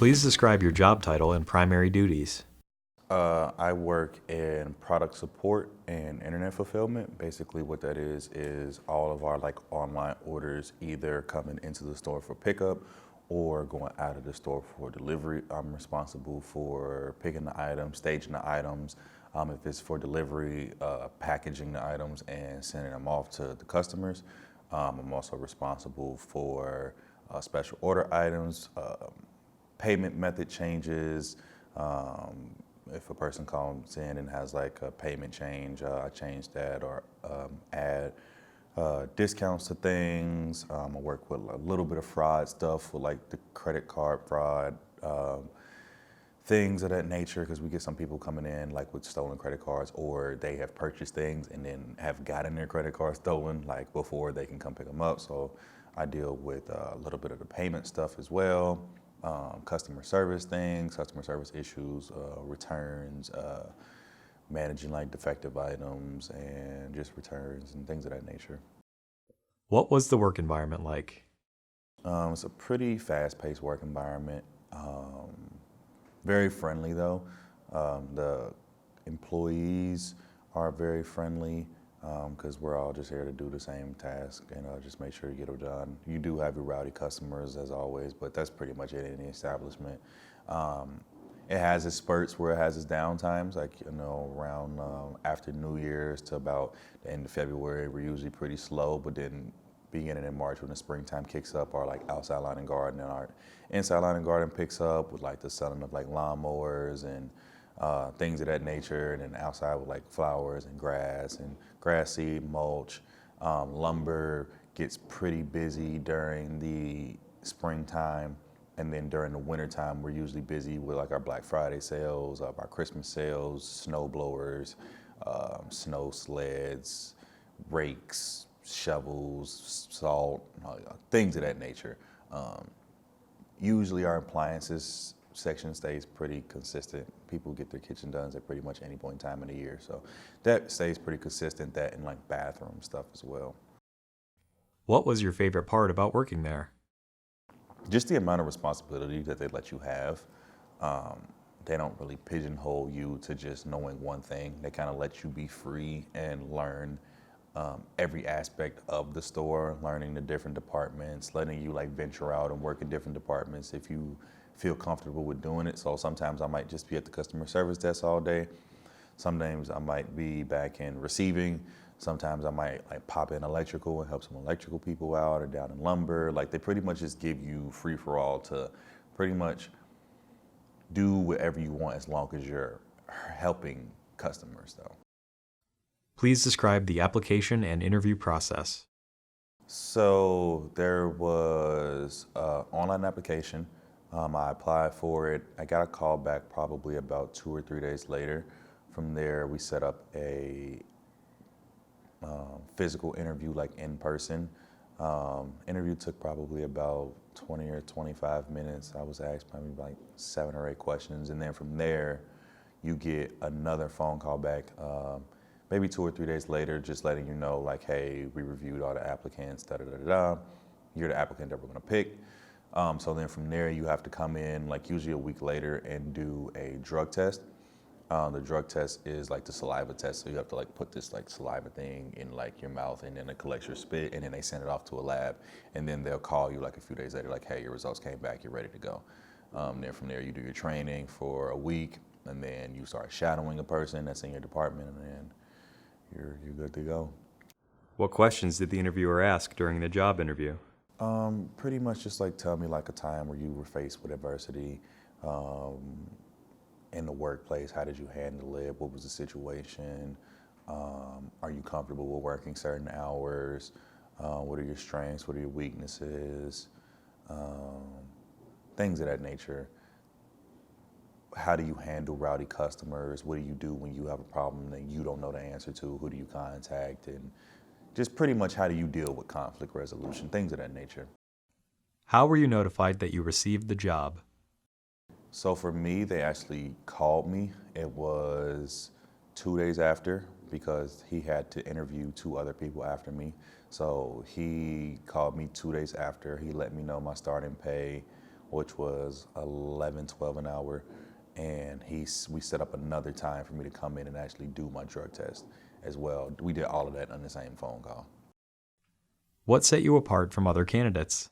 Please describe your job title and primary duties. I work in product support and internet fulfillment. Basically what that is all of our online orders either coming into the store for pickup or going out of the store for delivery. I'm responsible for picking the items, staging the items, if it's for delivery, packaging the items and sending them off to the customers. I'm also responsible for special order items, payment method changes. If a person comes in and has like a payment change, I change that or add discounts to things. I work with a little bit of fraud stuff with like the credit card fraud, things of that nature, because we get some people coming in like with stolen credit cards, or they have purchased things and then have gotten their credit card stolen like before they can come pick them up. So I deal with a little bit of the payment stuff as well. Customer service things, customer service issues, returns, managing like defective items and just returns and things of that nature. What was the work environment like? It's a pretty fast-paced work environment. Very friendly though. The employees are very friendly because we're all just here to do the same task and just make sure you get it done. You do have your rowdy customers as always, but that's pretty much it in the establishment. It has its spurts where it has its downtimes, like around after New Year's to about the end of February, we're usually pretty slow, but then beginning in March when the springtime kicks up, our like outside lawn and garden and our inside lawn and garden picks up with like the selling of like lawnmowers and things of that nature, and then outside with like flowers and grass seed, mulch. Lumber gets pretty busy during the springtime, and then during the wintertime we're usually busy with like our Black Friday sales, our Christmas sales, snow blowers, snow sleds, rakes, shovels, salt, things of that nature. Usually our appliances section stays pretty consistent. People get their kitchen done at pretty much any point in time in the year. So that stays pretty consistent, that and like bathroom stuff as well. What was your favorite part about working there? Just the amount of responsibility that they let you have. They don't really pigeonhole you to just knowing one thing. They kind of let you be free and learn every aspect of the store, learning the different departments, letting you like venture out and work in different departments if you feel comfortable with doing it. So sometimes I might just be at the customer service desk all day. Sometimes I might be back in receiving. Sometimes I might like pop in electrical and help some electrical people out, or down in lumber. Like they pretty much just give you free for all to pretty much do whatever you want as long as you're helping customers though. Please describe the application and interview process. So there was an online application. I applied for it. I got a call back probably about 2 or 3 days later. From there, we set up a physical interview, like in person. Interview took probably about 20 or 25 minutes. I was asked probably like 7 or 8 questions. And then from there, you get another phone call back maybe 2 or 3 days later, just letting you know like, hey, we reviewed all the applicants, da-da-da-da-da. You're the applicant that we're gonna pick. So then from there, you have to come in like usually a week later and do a drug test. The drug test is like the saliva test. So you have to like put this like saliva thing in like your mouth, and then it collects your spit, and then they send it off to a lab. And then they'll call you like a few days later, like, hey, your results came back, you're ready to go. Then from there, you do your training for a week, and then you start shadowing a person that's in your department, and then you're good to go. What questions did the interviewer ask during the job interview? Pretty much just like tell me like a time where you were faced with adversity in the workplace. How did you handle it? What was the situation? Are you comfortable with working certain hours? What are your strengths? What are your weaknesses? Things of that nature. How do you handle rowdy customers? What do you do when you have a problem that you don't know the answer to? Who do you contact? And just pretty much how do you deal with conflict resolution, things of that nature. How were you notified that you received the job? So for me, they actually called me. It was 2 days after, because he had to interview 2 other people after me. So he called me 2 days after. He let me know my starting pay, which was 11, 12 an hour. And we set up another time for me to come in and actually do my drug test as well. We did all of that on the same phone call. What set you apart from other candidates?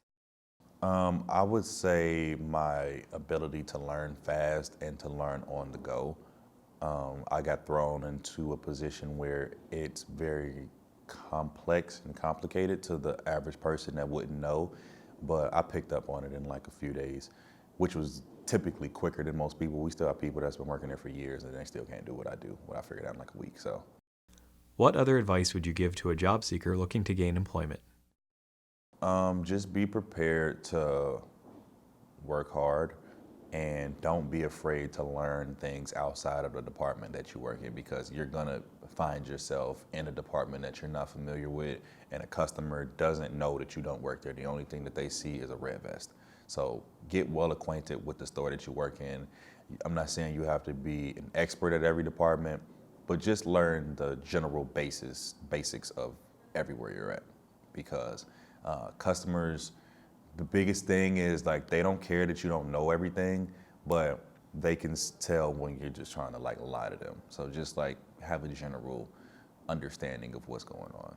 I would say my ability to learn fast and to learn on the go. I got thrown into a position where it's very complex and complicated to the average person that wouldn't know, but I picked up on it in like a few days, which was typically quicker than most people. We still have people that's been working there for years and they still can't do what I do, what I figured out in like a week. So, What other advice would you give to a job seeker looking to gain employment? just be prepared to work hard and don't be afraid to learn things outside of the department that you work in, because you're gonna find yourself in a department that you're not familiar with and a customer doesn't know that you don't work there. The only thing that they see is a red vest. So get well acquainted with the store that you work in. I'm not saying you have to be an expert at every department, but just learn the general basics of everywhere you're at, because customers, the biggest thing is like they don't care that you don't know everything, but they can tell when you're just trying to like lie to them. So just like have a general understanding of what's going on.